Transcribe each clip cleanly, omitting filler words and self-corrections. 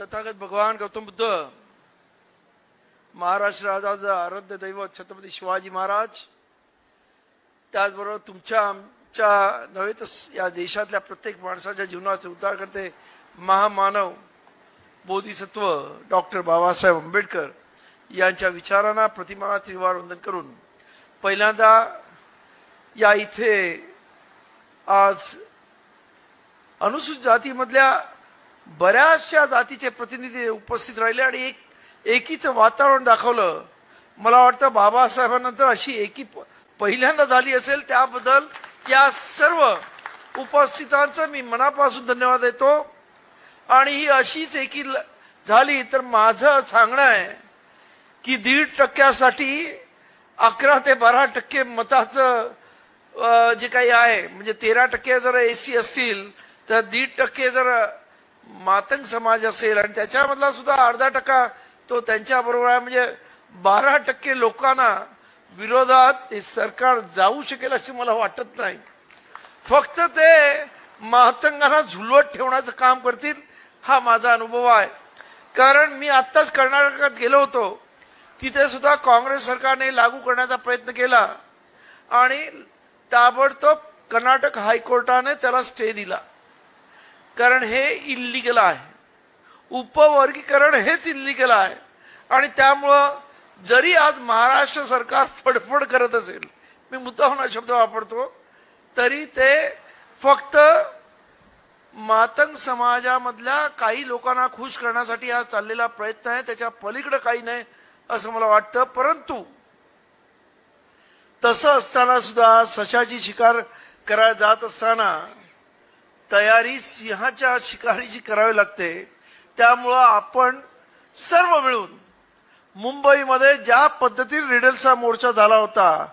तथागत भगवान गौतम बुद्ध, महाराष्ट्र राजाचा आराध्य दैवत छत्रपती शिवाजी महाराज, त्याचबरोबर तुमच्या आमच्या नव्हे तर या देशातल्या प्रत्येक माणसाच्या जीवनाचे उद्धार करते महामानव बोधिसत्व डॉक्टर बाबासाहेब आंबेडकर यांच्या विचारांना प्रतिमाला त्रिवार वंदन करून पहिल्यांदा या इथे आज अनुसूचित जातीमधल्या बऱ्याचशा जातीचे प्रतिनिधी उपस्थित राहिले आणि एकीचं वातावरण दाखवलं. मला वाटतं बाबासाहेबांनंतर अशी एकी पहिल्यांदा झाली असेल. त्याबद्दल या सर्व उपस्थितांचं मी मनापासून धन्यवाद देतो. आणि ही अशीच एकी झाली तर माझं सांगणं आहे की 1.5% 11 ते 12% मताचं जे काही आहे, म्हणजे 13% जर एसी असतील तर 1.5% जर मातंग समाज असेल आणि त्याच्यामधला सुद्धा 0.5% तो त्यांच्या बरोबर आहे, म्हणजे 12% लोकांना विरोधात हे सरकार जाऊ शकेल असे मला वाटत नाही. फक्त ते मातंगांना झुलवत ठेवण्याचं काम करतील हा माझा अनुभव आहे. कारण मी आत्ताच कर्नाटकात गेलो होतो, तिथे सुद्धा काँग्रेस सरकारने लागू करण्याचा प्रयत्न केला आणि ताबडतोब कर्नाटक हायकोर्टाने त्याला स्टे दिला. कारण हे इल्लीगल आहे, उपवर्गीकरण हेच इल्लीगल आहे. आणि त्यामुळं जरी आज महाराष्ट्र सरकार फडफड करत असेल, मी मुद्दाम हा शब्द वापरतो, तरी ते फक्त मातंग समाजामधल्या काही लोकांना खुश करण्यासाठी हा चाललेला प्रयत्न आहे, त्याच्या पलीकडे काही नाही असं मला वाटतं. परंतु तसं असताना सुद्धा सशाची शिकार करायला जात असताना तयारी सिंहाच्या शिकारीची करावी लागते. त्यामुळं आपण सर्व मिळून मुंबईमध्ये ज्या पद्धतीने रिडल्सचा मोर्चा झाला होता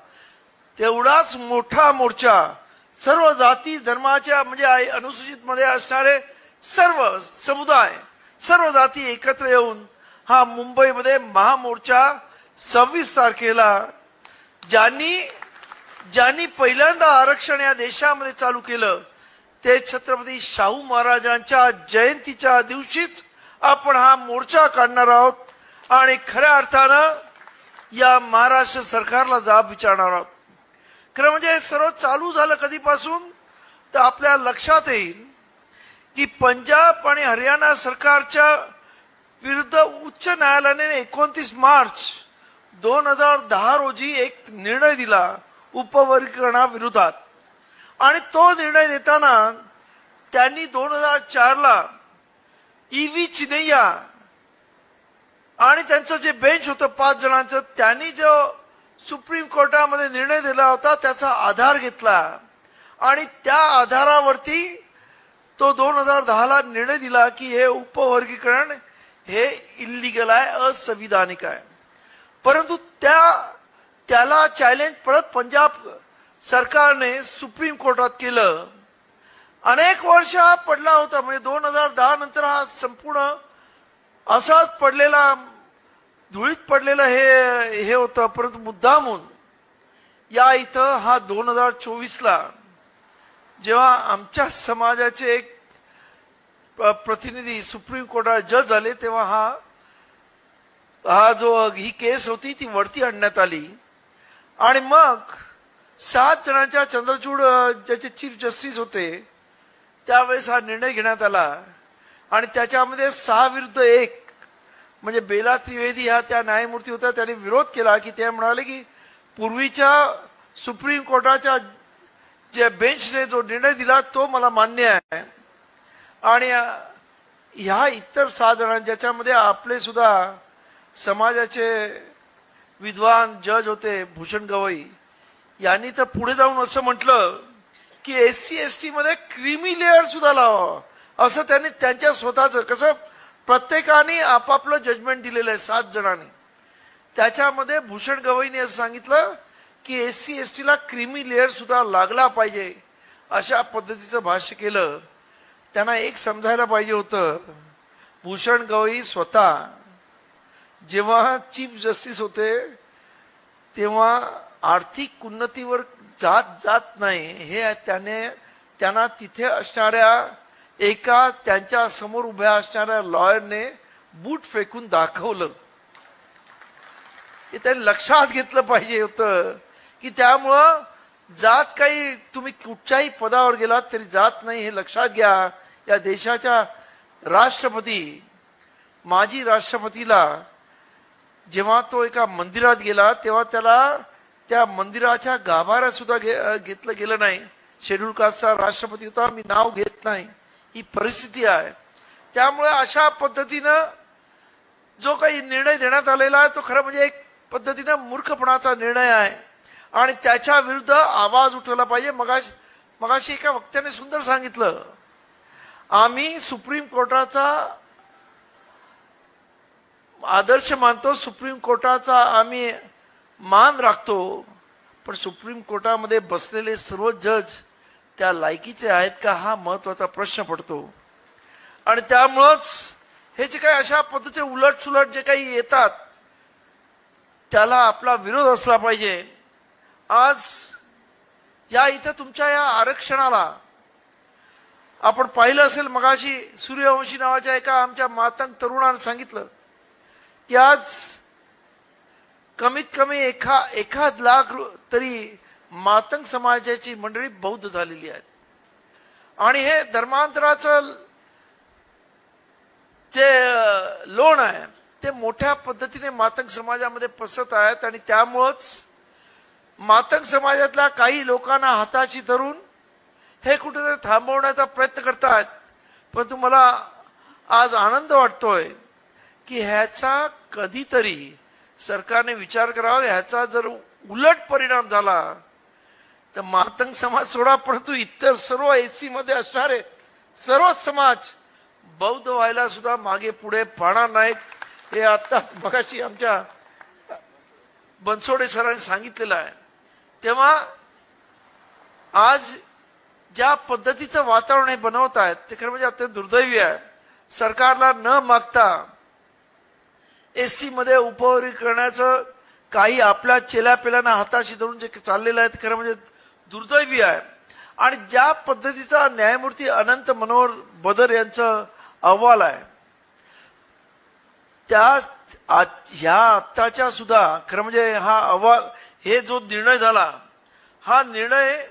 तेवढाच मोठा मोर्चा सर्व जाती धर्माच्या म्हणजे अनुसूचित मध्ये असणारे सर्व समुदाय सर्व जाती एकत्र येऊन हा मुंबईमध्ये महामोर्चा 26 तारखेला ज्यांनी पहिल्यांदा आरक्षण या देशामध्ये चालू केलं ते छत्रपती शाहू महाराजांच्या जयंतीच्या दिवशीच आपण हा मोर्चा काढणार आहोत आणि खऱ्या अर्थानं या महाराष्ट्र सरकारला जाब विचारणार आहोत. खरं म्हणजे हे सर्व चालू झालं कधीपासून तर आपल्या लक्षात येईल की पंजाब आणि हरियाणा सरकारच्या विरुद्ध उच्च न्यायालयाने 29 मार्च 2010 रोजी एक निर्णय दिला उपवर्गीकरणाविरोधात. आणि तो निर्णय देताना त्यांनी 2004ला EV चिनैया आणि त्यांचं जे बेंच होतं 5 जणांचं, त्यांनी जो सुप्रीम कोर्टामध्ये निर्णय दिला होता त्याचा आधार घेतला आणि त्या आधारावरती तो 2010ला निर्णय दिला की हे उपवर्गीकरण हे इल्लीगल आहे, असंविधानिक आहे. परंतु त्याला चॅलेंज परत पंजाब सरकारने सुप्रीम कोर्टात केलं. अनेक वर्ष हा पडला होता, म्हणजे 2010 नंतर हा संपूर्ण असाच पडलेला धुळीत पडलेलं हे होतं. परंतु मुद्दामून या इथं हा 2024ला जेव्हा आमच्या समाजाचे एक प्रतिनिधी सुप्रीम कोर्टात जज झाले तेव्हा हा जो ही केस होती ती वरती आणण्यात आली आणि मग 7 जणांच्या चंद्रचूड ज्याचे चीफ जस्टिस होते त्यावेळेस हा निर्णय घेण्यात आला आणि त्याच्यामध्ये 6-1 म्हणजे बेला त्रिवेदी ह्या त्या न्यायमूर्ती होत्या. त्यांनी विरोध केला की ते म्हणाले की पूर्वीच्या सुप्रीम कोर्टाच्या जे बेंचने जो निर्णय दिला तो मला मान्य आहे. आणि ह्या इतर 6 जणांच्या ज्याच्यामध्ये आपले सुद्धा समाजाचे विद्वान जज होते भूषण गवई, यांनी तर पुढे जाऊन असं म्हटलं की SC ST मध्ये क्रीमी लेअर सुद्धा लावा, असं त्यांनी त्यांच्या स्वतःचं कसं प्रत्येकाने आपापलं जजमेंट दिलेलं आहे 7 जणांनी. त्याच्यामध्ये भूषण गवईने असं सांगितलं की SC ST ला क्रीमी लेअर सुद्धा लागला पाहिजे, अशा पद्धतीचं भाष्य केलं. त्यांना एक समजायला पाहिजे होतं, भूषण गवई स्वतः जेव्हा चीफ जस्टिस होते तेव्हा आर्थिक उन्नतीवर जात नाही हे त्यांना तिथे असणाऱ्या एका त्यांच्या समोर उभ्या असणाऱ्या लॉयरने बूट फेकून दाखवलं. हे त्यांनी लक्षात घेतलं पाहिजे होतं की त्यामुळं जात काही तुम्ही कुठच्याही पदावर गेलात तरी जात नाही हे लक्षात घ्या. या देशाच्या राष्ट्रपती माजी राष्ट्रपतीला जेव्हा तो एका मंदिरात गेला तेव्हा त्याला त्या मंदिराच्या गाभाऱ्यात सुद्धा घेतलं गेलं नाही. शेड्यूल कास्टचा राष्ट्रपती होता, मी नाव घेत नाही. ही परिस्थिती आहे. त्यामुळे अशा पद्धतीनं जो काही निर्णय देण्यात आलेला आहे तो खरं म्हणजे एक पद्धतीनं मूर्खपणाचा निर्णय आहे आणि त्याच्या विरुद्ध आवाज उठवला पाहिजे. मगाशी एका वक्त्याने सुंदर सांगितलं, आम्ही सुप्रीम कोर्टाचा आदर्श मानतो, सुप्रीम कोर्टाचा आम्ही मान राखतो, पण सुप्रीम कोर्टामध्ये बसलेले सर्व जज त्या लायकीचे आहेत का हा महत्वाचा प्रश्न पडतो. आणि त्यामुळंच हे जे काही अशा पद्धतीचे उलटसुलट जे काही येतात त्याला आपला विरोध असला पाहिजे. आज या इथं तुमच्या या आरक्षणाला आपण पाहिलं असेल, मगाशी सूर्यवंशी नावाच्या एका आमच्या मातंग तरुणाने सांगितलं की आज कमीत कमी एखाद लाख तरी मातंग समाजाची मंडळी बौद्ध झालेली आहेत आणि हे धर्मांतराचं जे लोण आहे ते मोठ्या पद्धतीने मातंग समाजामध्ये पसरत आहेत आणि त्यामुळंच मातंग समाजातल्या काही लोकांना हाताशी धरून हे कुठेतरी थांबवण्याचा प्रयत्न करतात. पण तुम्हाला आज आनंद वाटतोय की ह्याचा कधीतरी सरकारने विचार करावा. ह्याचा जर उलट परिणाम झाला तर मातंग समाज सोडा, परंतु इतर सर्व एसी मध्ये असणारे सर्व समाज बौद्ध व्हायला सुद्धा मागे पुढे पाहणार नाहीत. हे आता मगाशी आमच्या बनसोडे सरांनी सांगितलेलं आहे. तेव्हा आज ज्या पद्धतीचं वातावरण हे बनवत आहेत ते खरं म्हणजे अत्यंत दुर्दैवी आहे. सरकारला न मागता एससी मध्ये उपवर्गीकरणाचं काही आपल्या चेल्यापेल्यांना हाताशी धरून जे चाललेलं आहे ते खरं म्हणजे दुर्दैवी आहे. आणि ज्या पद्धतीचा न्यायमूर्ती अनंत मनोहर बदर यांचं अहवाल आहे त्या ह्या आत्ताच्या सुद्धा खरं म्हणजे हा अहवाल हे जो निर्णय झाला हा निर्णय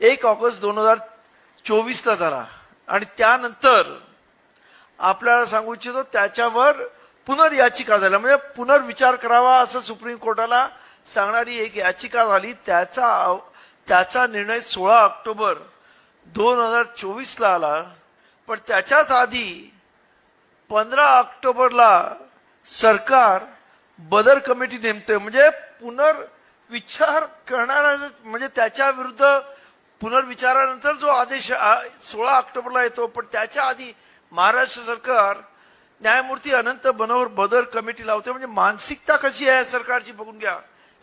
1 ऑगस्ट 2024 झाला आणि त्यानंतर आपल्याला सांगू इच्छितो त्याच्यावर पुनर्याचिका झाल्या म्हणजे पुनर्विचार करावा असं सुप्रीम कोर्टाला सांगणारी एक याचिका झाली. त्याचा निर्णय 16 ऑक्टोबर 2024 आला. पण त्याच्याच आधी 15 ऑक्टोबरला सरकार बदर कमिटी नेमते म्हणजे पुनर्विचार करणारा म्हणजे त्याच्या विरुद्ध पुनर्विचारानंतर जो आदेश 16 ऑक्टोबरला येतो. पण त्याच्या आधी महाराष्ट्र सरकार न्यायमूर्ती अनंत मनोहर बदर कमिटी लावते. म्हणजे मानसिकता कशी आहे सरकारची बघून घ्या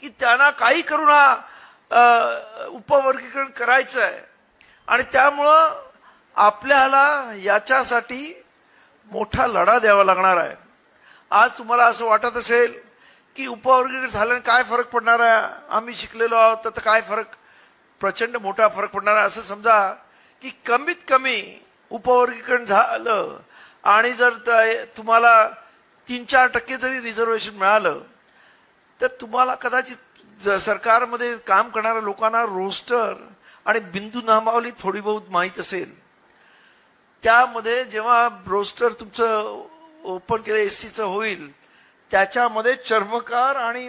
की त्यांना काही करून हा उपवर्गीकरण करायचं आहे आणि त्यामुळं आपल्याला याच्यासाठी मोठा लढा द्यावा लागणार आहे. आज तुम्हाला असं वाटत असेल की उपवर्गीकरण झाल्याने काय फरक पडणार आहे, आम्ही शिकलेलो आहोत तर काय फरक, प्रचंड मोठा फरक पडणार आहे. असं समजा की कमीत कमी उपवर्गीकरण झालं आणि जर तुम्हाला 3-4% जरी रिझर्वेशन मिळालं तर तुम्हाला कदाचित सरकारमध्ये काम करणाऱ्या लोकांना रोस्टर आणि बिंदू नामावली थोडी बहुत माहीत असेल. त्यामध्ये जेव्हा रोस्टर तुमचं ओपन केलं एससीचं होईल त्याच्यामध्ये चर्मकार आणि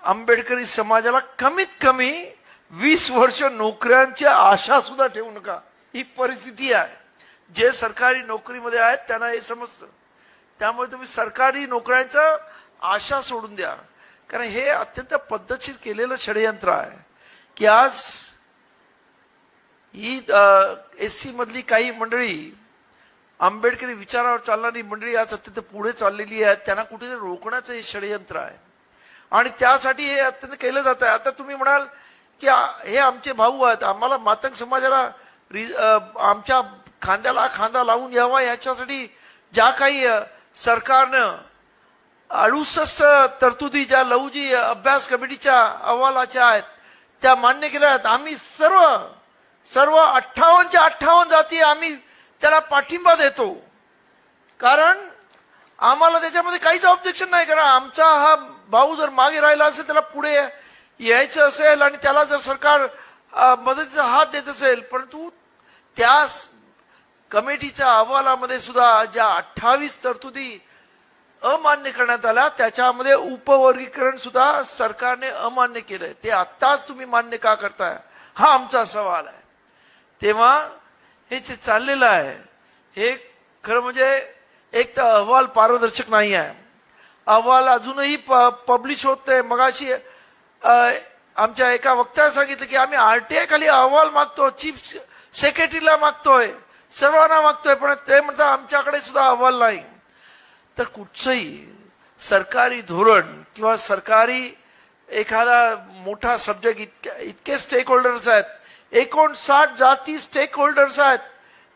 आंबेडकरी समाजाला कमीत कमी 20 वर्ष नोकऱ्यांची आशा सुद्धा ठेवू नका. ही परिस्थिती आहे. जे सरकारी नोकरीमध्ये आहेत त्यांना हे समजतं. त्यामुळे तुम्ही सरकारी नोकऱ्यांचं आशा सोडून द्या. कारण हे अत्यंत पद्धतशीर केलेलं षडयंत्र आहे की आज ही एससी मधली काही मंडळी आंबेडकरी विचारावर चालणारी मंडळी आज अत्यंत पुढे चाललेली आहे. त्यांना कुठेतरी रोखण्याचं हे षडयंत्र आहे आणि त्यासाठी हे अत्यंत केलं जात आहे. आता तुम्ही म्हणाल की हे आमचे भाऊ आहेत, आम्हाला मातंग समाजाला आमच्या खांद्याला खांदा लावून यावा याच्यासाठी ज्या काही सरकारनं 68 तरतुदी ज्या लहुजी अभ्यास कमिटीच्या अहवालाच्या आहेत त्या मान्य केल्या आहेत. आम्ही सर्व 58च्या 58 जाती आम्ही त्याला पाठिंबा देतो, कारण आम्हाला त्याच्यामध्ये काहीच ऑब्जेक्शन नाही. कारण आमचा हा भाऊ जर मागे राहिला असेल, त्याला पुढे यायचं असेल आणि त्याला जर सरकार मदतीचा हात देत असेल, परंतु त्या कमिटीच्या अहवालामध्ये सुद्धा ज्या 28 तरतुदी अमान्य करण्यात आल्या, त्याच्यामध्ये उपवर्गीकरण सुद्धा सरकारने अमान्य केलंय. ते आत्ताच तुम्ही मान्य का करताय, हा आमचा सवाल आहे. तेव्हा हे जे चाललेलं आहे हे खरं म्हणजे एक तर अहवाल पारदर्शक नाही आहे. अहवाल अजूनही पब्लिश होत नाही. मगाशी आमच्या एका वक्त्याने सांगितलं की आम्ही आरटीआय खाली अहवाल मागतो, चीफ सेक्रेटरीला मागतोय, सर्वांना मागतोय, पण ते म्हणतात आमच्याकडे सुद्धा अहवाल नाही. तर कुठचंही सरकारी धोरण किंवा सरकारी एखादा मोठा सब्जेक्ट, इतके स्टेक होल्डर्स आहेत, 59 जाती स्टेक होल्डर्स आहेत,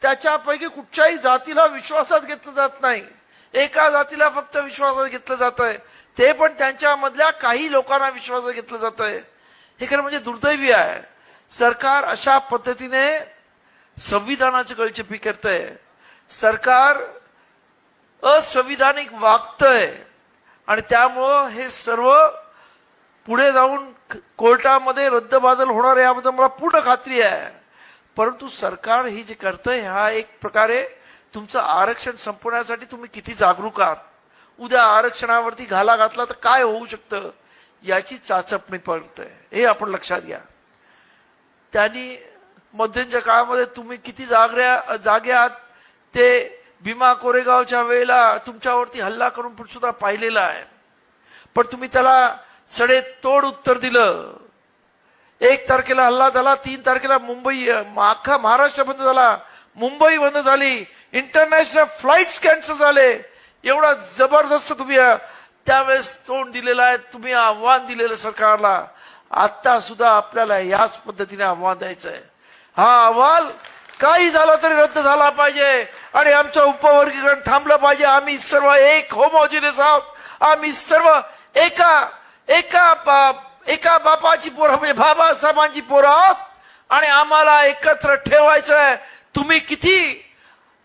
त्याच्यापैकी कुठच्याही जातीला विश्वासात घेतलं जात नाही. एका जातीला फक्त विश्वासात घेतलं जात आहे, ते पण त्यांच्यामधल्या काही लोकांना विश्वासात घेतलं जात आहे. हे खरं म्हणजे दुर्दैवी आहे. सरकार अशा पद्धतीने संविधानाची गळचेपी करतंय, सरकार असंविधानिक वागतंय आणि त्यामुळं हे सर्व पुढे जाऊन कोर्टामध्ये रद्दबादल होणार याबद्दल मला पूर्ण खात्री आहे. परंतु सरकार ही जे करतंय हा एक प्रकारे तुमचं आरक्षण संपवण्यासाठी तुम्ही किती जागरूक आहात, उद्या आरक्षणावरती घाला घातला तर काय होऊ शकतं याची चाचपणी पडते, हे आपण लक्षात घ्या. त्यांनी मध्यंतरीच्या काळामध्ये तुम्ही किती जागे आहात ते भीमा कोरेगावच्या वेळेला तुमच्यावरती हल्ला करून सुद्धा पाहिलेला आहे. पण तुम्ही त्याला सडेतोड उत्तर दिलं. 1 तारखेला हल्ला झाला, 3 तारखेला मुंबई, अख्खा महाराष्ट्र बंद झाला, मुंबई बंद झाली, इंटरनॅशनल फ्लाईट्स कॅन्सल झाले. एवढा जबरदस्त तुम्ही त्यावेळेस तोंड दिलेलं आहे, तुम्ही आव्हान दिलेलं सरकारला. आता सुद्धा आपल्याला याच पद्धतीने आव्हान द्यायचं आहे. हा अहवाल काही झालं तरी रद्द झाला पाहिजे आणि आमचं उपवर्गीकरण थांबलं पाहिजे. आम्ही सर्व एक होमोजिनियस आहोत, आम्ही सर्व एका बापाची पोरं म्हणजे बाबासाहेबांची पोरं आहोत आणि आम्हाला एकत्र ठेवायचं आहे. तुम्ही किती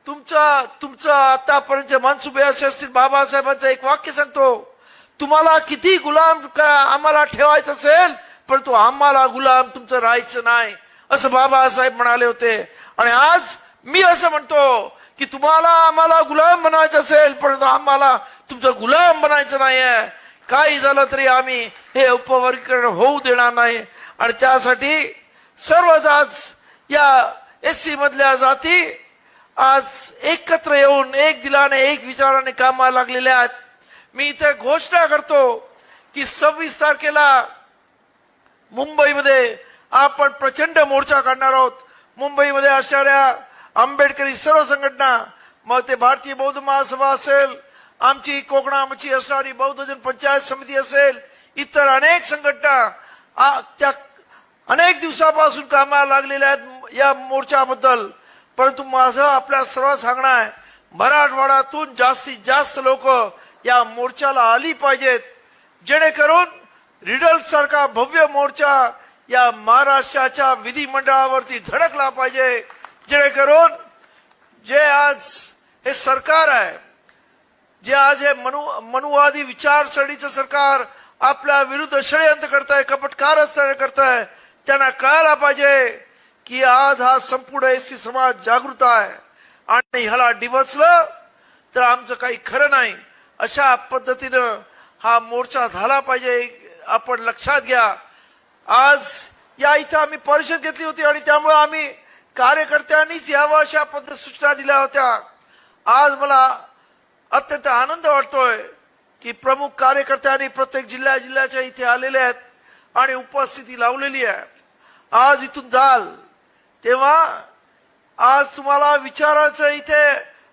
तुमचं आतापर्यंत मनसुबे असे असतील, बाबासाहेबांचं एक वाक्य सांगतो, तुम्हाला किती गुलाम आम्हाला ठेवायचं असेल परंतु आम्हाला गुलाम तुमचं राहायचं नाही, असं बाबासाहेब म्हणाले होते. आणि आज मी असं म्हणतो की तुम्हाला आम्हाला गुलाम बनायचं असेल परंतु आम्हाला तुमचं गुलाम बनायचं नाहीये. काही झालं तरी आम्ही हे उपवर्गीकरण होऊ देणार नाही. आणि त्यासाठी सर्वच आज या एससी मधल्या जाती आज एकत्र येऊन एक दिलाने एक विचाराने कामाला लागलेल्या आहेत. मी इथे घोषणा करतो की 26 तारखेला मुंबईमध्ये आपण प्रचंड मोर्चा काढणार आहोत. मुंबईमध्ये असणाऱ्या आंबेडकरी सर्व संघटना, मग ते भारतीय बौद्ध महासभा असेल, आमची कोकणामची असणारी बौद्ध जन पंचायत समिती असेल, इतर अनेक संघटना त्या अनेक दिवसापासून कामाला लागलेल्या आहेत या मोर्चाबद्दल. परंतु माझं आपल्या सर्व सांगणं आहे, मराठवाड्यातून जास्तीत जास्त लोक या मोर्चाला आली पाहिजेत, जेणेकरून रिडल सारखा भव्य मोर्चा या महाराष्ट्राच्या विधिमंडळावरती धडकला पाहिजे, जेणेकरून जे आज हे सरकार आहे, जे आज हे मनुवादी विचारसरणीचं सरकार आपल्या विरुद्ध षडयंत्र करताय, कपट कारस्थान करताय, त्यांना कळायला पाहिजे की आज हा संपूर्ण एसटी समाज जागृत आहे आणि ह्याला डिवचलं तर आमचं काही खरं नाही. अशा पद्धतीनं हा मोर्चा झाला पाहिजे, आपण लक्षात घ्या. आज या इथं आम्ही परिषद घेतली होती आणि त्यामुळे आम्ही कार्यकर्त्यांनीच यावं अशा पद्धत सूचना दिल्या होत्या. आज मला अत्यंत आनंद वाटतोय की प्रमुख कार्यकर्त्यांनी प्रत्येक जिल्ह्याच्या इथे आलेले आहेत आणि उपस्थिती लावलेली आहे. आज इथून जाल तेव्हा आज तुम्हाला विचाराचं इथे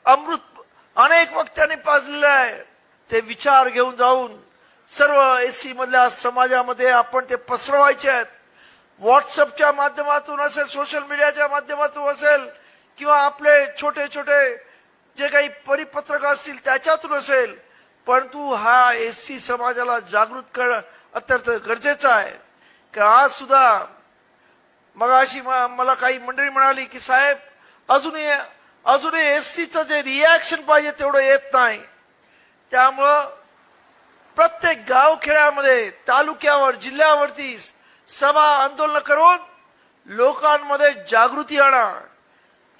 अमृत अनेक वक्त्यांनी पाजलेलं आहे. ते विचार घेऊन जाऊन सर्व एससी मधल्या समाजामध्ये आपण ते पसरवायचे आहेत. व्हॉट्सअपच्या माध्यमातून असेल, सोशल मीडियाच्या माध्यमातून असेल, किंवा आपले छोटे छोटे जे काही परिपत्रक असतील त्याच्यातून असेल, परंतु हा एससी समाजाला जागृत करणं अत्यंत गरजेचं आहे. की आज सुद्धा मगाशी मला काही मंडळी म्हणाली की साहेब अजूनही एससीचं जे रिॲक्शन पाहिजे तेवढं येत नाही. त्यामुळं प्रत्येक गावखेड्यामध्ये, तालुक्यावर, जिल्ह्यावरती सभा आंदोलन करून लोकांमध्ये जागृती आणा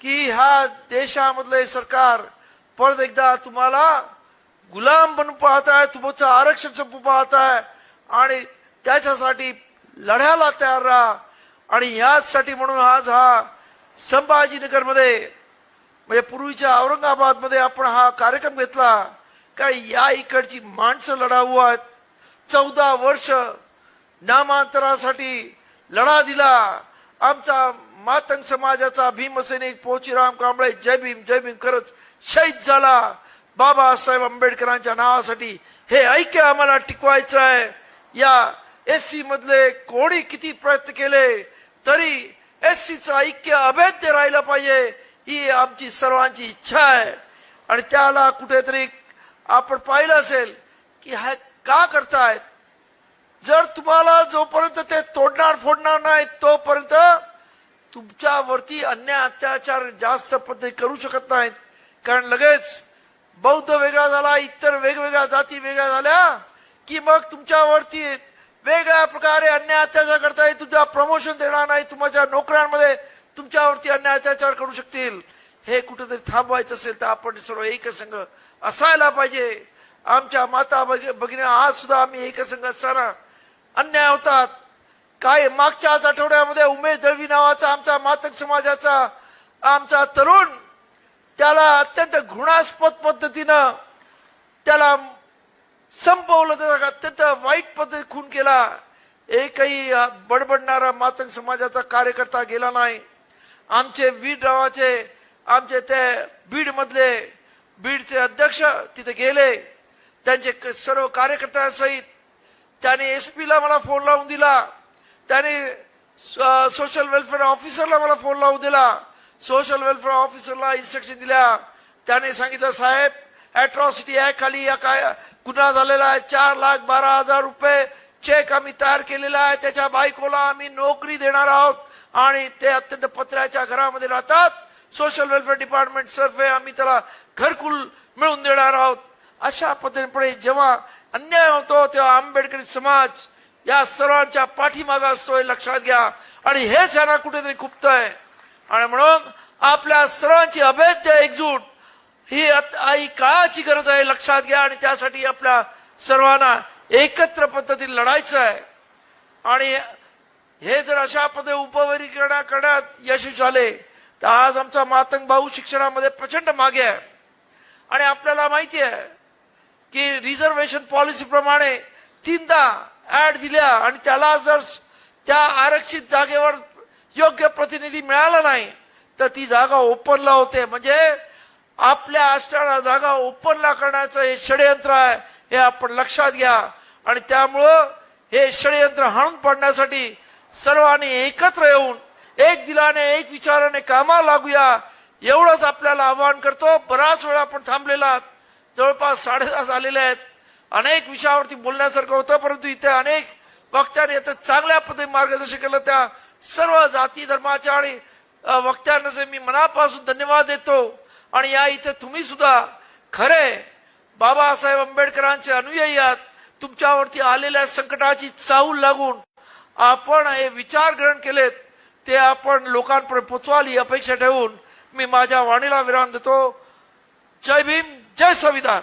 की ह्या देशामधले सरकार परत एकदा तुम्हाला गुलाम बनून पाहत आहे, तुमचं आरक्षण संपू पाहत आहे आणि त्याच्यासाठी लढ्याला तयार राहा. आणि याचसाठी म्हणून आज हा संभाजीनगरमध्ये म्हणजे पूर्वीच्या औरंगाबाद मध्ये आपण हा कार्यक्रम घेतला. काय या इकडची माणसं लढाऊ आहेत. 14 वर्ष नामांतरासाठी लढा दिला. आमचा मातंग समाजाचा भीमसैनिक पोचीराम कांबळे जय भीम करत शहीद झाला बाबासाहेब आंबेडकरांच्या नावासाठी. हे ऐक्य आम्हाला टिकवायचं आहे. या एससी मधले कोणी किती प्रयत्न केले तरी एससीचं ऐक्य अभेद्य राहिलं पाहिजे ही आमची सर्वांची इच्छा आहे. आणि त्याला कुठेतरी आपण पाहिलं असेल की हा का करतायत. जर तुम्हाला जोपर्यंत ते तोडणार फोडणार नाही तोपर्यंत तुमच्यावरती अन्याय अत्याचार जास्त पद्धती करू शकत नाहीत. कारण लगेच बौद्ध वेगळा झाला, इतर वेगवेगळ्या जाती वेगळ्या झाल्या की मग तुमच्यावरती वेगळ्या प्रकारे अन्याय अत्याचार करता येईल. तुमच्या प्रमोशन देणार नाही, तुमच्या नोकऱ्यांमध्ये तुमच्यावरती अन्याय अत्याचार करू शकतील. हे कुठेतरी थांबवायचं असेल तर आपण सर्व एकसंघ असायला पाहिजे. आमच्या माता भगिनी आज सुद्धा आम्ही एकसंघ असताना अन्याय होतात. काय मागच्याच आठवड्यामध्ये उमेश दळवी नावाचा आमच्या मातक समाजाचा आमचा तरुण त्याला अत्यंत घृणास्पद पद्धतीनं त्याला संपवलं, त्याचा अत्यंत वाईट पद्धतीने खून केला. एकही बडबडणारा मातंग समाजाचा कार्यकर्ता गेला नाही. आमचे बीड गावाचे आमचे ते बीड मधले बीडचे अध्यक्ष तिथे गेले, त्यांचे सर्व कार्यकर्त्यांसहित. त्याने एसपीला मला फोन लावून दिला, त्याने सोशल वेलफेअर ऑफिसरला मला फोन लावून दिला. सोशल वेलफेअर ऑफिसरला इन्स्ट्रक्शन दिल्या. त्याने सांगितलं साहेब अॅट्रॉसिटी ऍक्ट खाली या काय गुन्हा झालेला आहे, 4,12,000 रुपये चेक आम्ही तयार केलेला आहे. त्याच्या बायकोला आम्ही नोकरी देणार आहोत आणि ते अत्यंत पत्र्याच्या घरामध्ये राहतात. सोशल वेलफेअर डिपार्टमेंट सर्वे आम्ही त्याला घरकुल मिळवून देणार आहोत. अशा पद्धतीने जेव्हा अन्याय होतो तेव्हा आंबेडकरी समाज या सर्वांच्या पाठीमागे असतोय, लक्षात घ्या. आणि हेच यांना कुठेतरी खुपतंय. आणि म्हणून आपल्या सर्वांची अभेद्य एकजूट ही आई काळाची गरज आहे, लक्षात घ्या. आणि त्यासाठी आपल्या सर्वांना एकत्र पद्धतीने लढायचं आहे. आणि हे जर अशा पद्धतीने उपवर्गीकरण करण्यात यशस्वी झाले तर आज आमचा मातंग भाऊ शिक्षणामध्ये प्रचंड मागे आहे. आणि आपल्याला माहिती आहे की रिझर्वेशन पॉलिसी प्रमाणे 3दा ऍड दिल्या आणि त्याला जर त्या आरक्षित जागेवर योग्य प्रतिनिधी मिळाला नाही तर ती जागा ओपनला होते. म्हणजे आपल्या असणाऱ्या जागा ओपनला करण्याचं हे षडयंत्र आहे, हे आपण लक्षात घ्या. आणि त्यामुळं हे षडयंत्र हाणून पाडण्यासाठी सर्वांनी एकत्र येऊन एक दिलाने एक विचाराने कामाला लागूया एवढंच आपल्याला आवाहन करतो. बराच वेळा आपण थांबलेला आहात, जवळपास 10:30 झालेले आहेत. अनेक विषयावरती बोलण्यासारखं होतं, परंतु इथे अनेक वक्त्यांनी चांगल्या पद्धतीने मार्गदर्शन केलं. त्या सर्व जाती धर्माच्या आणि वक्त्यांना मी मनापासून धन्यवाद देतो. आणि या इथे तुम्ही सुद्धा खरे बाबासाहेब आंबेडकरांचे अनुयायी आहात. तुमच्यावरती आलेल्या संकटाची चाहूल लागून आपण हे विचार ग्रहण केलेत ते आपण लोकांपर्यंत पोचवाल ही अपेक्षा ठेवून मी माझ्या वाणीला विराम देतो. जय भीम, जय संविधान.